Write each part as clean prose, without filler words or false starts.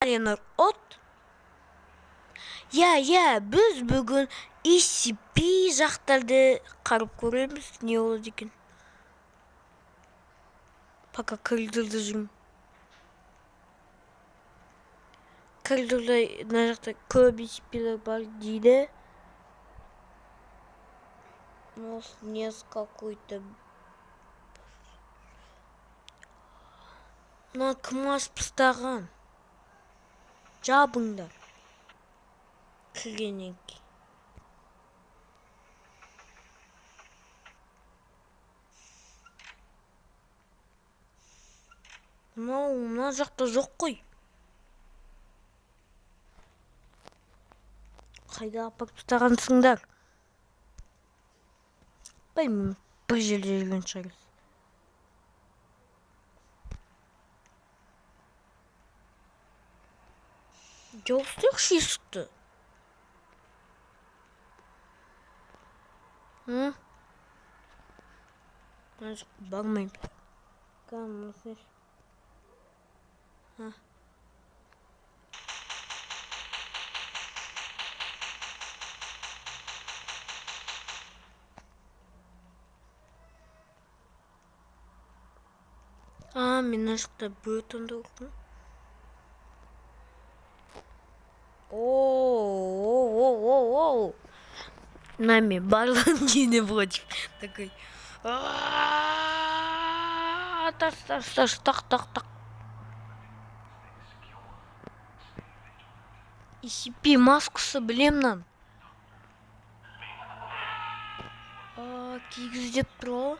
Yanır ot. Biz bugün SCP жақтарды қарап көреміз. Не болады екен? Пока коридорда жүрмін. Коридорда мына жақта көп SCP-лер бар дейді. Нес какой-то. Мына кім ашып тастаған? Жабыңдар. Кіргеннен кейін. Мына жақта жоқ қой. Қайда апарып тастағансыңдар? Білмеймін, бір жерде жүрген шығарсыз. Жауыстыршы есікті. Бармаймын. Камын. Мен мына жақта бөтінді оқым. Оу. Нами барлығын не против. Такой. Так. SCP маскасы білемнен. Кигіз деп тұр.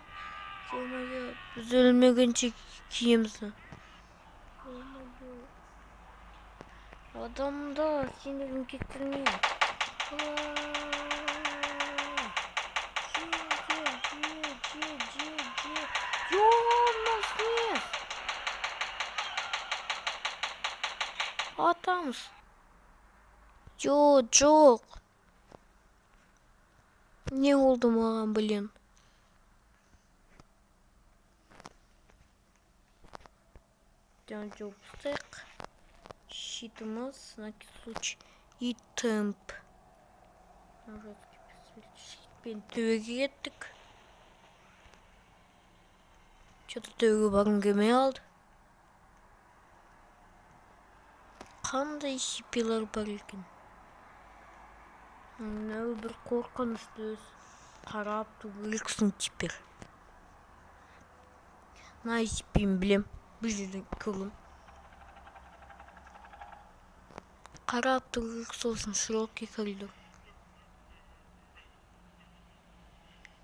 Біз өлмегенше киемізді. Адамда сендігін кеттірмейін. Атамыз. Жоқ. Не oldu маған, блин? Жопсық. Щитымыз, на случай. И темп. Щитпен төге кеттік. Что-то төге барым келмей алды. Қандай SCP-лер бар екен? Мынау бір қорқынышты өз қарап тұрғылықсын типер. Мына SCP-ні білем. Бір жерден көрдім. Қарап тұрғылықсы olsun широкий коридор.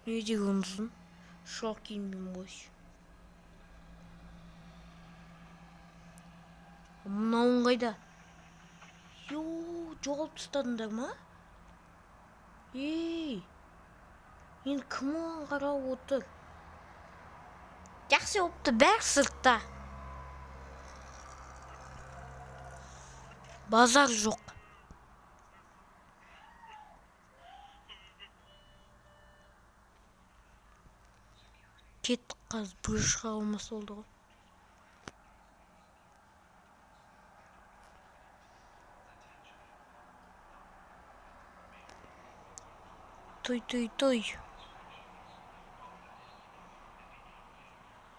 Не деген ұзын? Широкий мен бос. Мынауың қайда? Жоғалып тастадыңдар ма? Енді кім оған қарап отыр? Жақсы опты, бәрі сыртта. Базар жоқ. Кеттік қазір, бір шыға алмасы болды ғой. Той.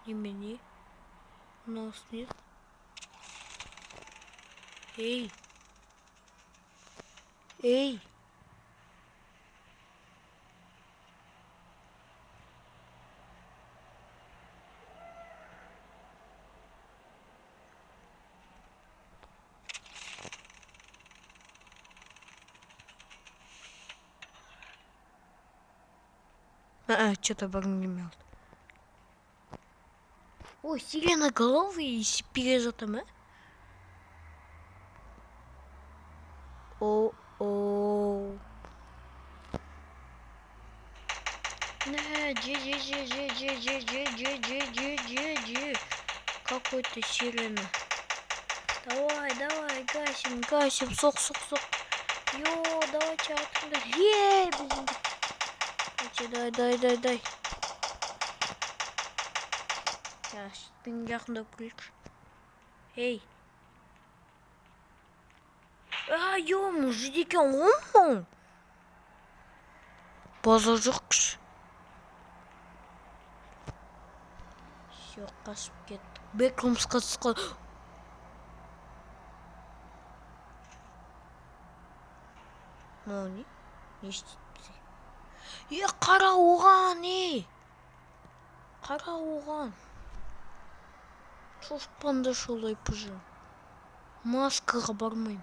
Немене? Мынаусы не? Ей. Что-то багнемел. Ой, сиреноголовый SCP жатам, О. Какой-то сирена. Давай, гасим, сок. Давай, чатында. Блин. Дай. Щитпен жақындап келші. Ей. мужик екен ғой. Базар жоқпыш. Все, қашып кеттік. Бекрумсқа түскен. Мынау не? Не істейді бізге? Қара оған, Қара оған. Шошпанда шолай пыжы. Маскаға бармайым.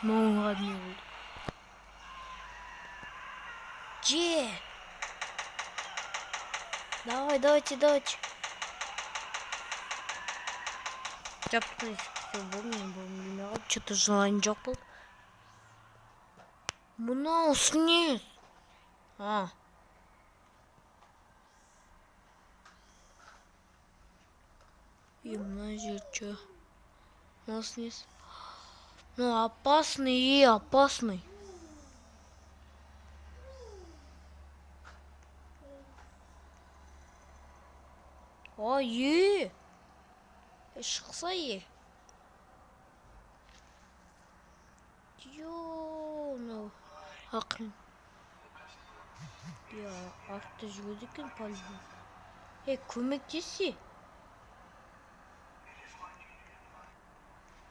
Ну ладно. Где? Давайте. Что-то желание жоқ болды. Мынау снес. И мына жер что? Мынау снес. Ну, опасный. Шықса ну ақырын. Артта жүреді екен по-любому. Көмектесші.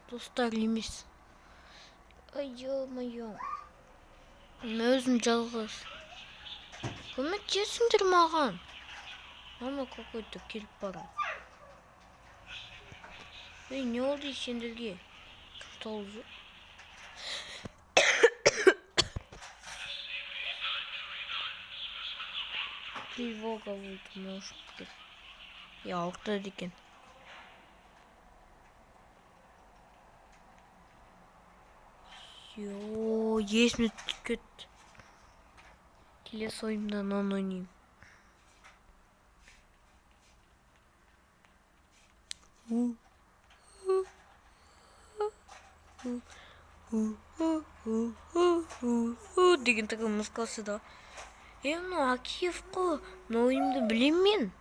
Достар емес. Ё-моё. Мен өзім жалғыз. Көмектесіңдер маған. Мама какой-то келіп барады. Не oldu сендерге? Толжу. Тревога будет, может быть. Я ортады екен. Есіме түсіп кетті. Келесі ойымдан аноним. Деген такой музыкасы да. Мынау Акиев қой. Мынау ойымды білем мен.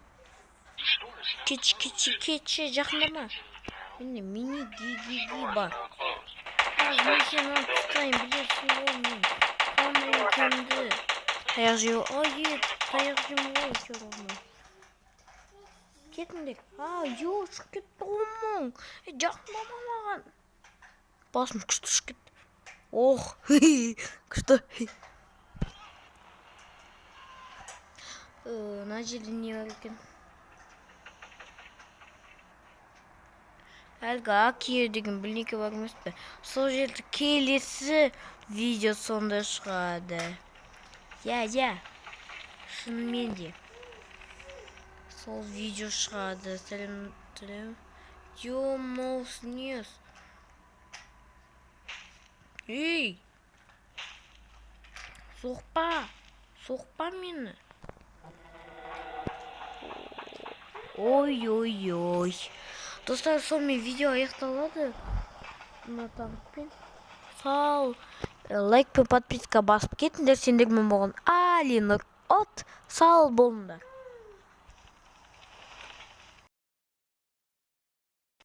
Кетші жақындама. Міне мини-ги бар. Мен сені тұтайын білесің ғой мен. Қандай екенді. Таяқ жеу. Таяқ жеу ғой все равно. Кетіңдер. Шығып кетті ғомың. Жақындама маған. Басым күшті шығып кетті. Күшті. Мына жерде не бар екен? Әлгі Акиев деген білнеке бар емес пе? Сол жерде келесі видео сонда шығады. Шынымен де. Сол видео шығады. Сәлем. Мынау снес. Соқпа мені. Ой. Достар, сонымен видео аяқталады. Сау, лайк пен подписка басып кетіңдер. Сендермен болған Алинұр от. Сау болыңдар.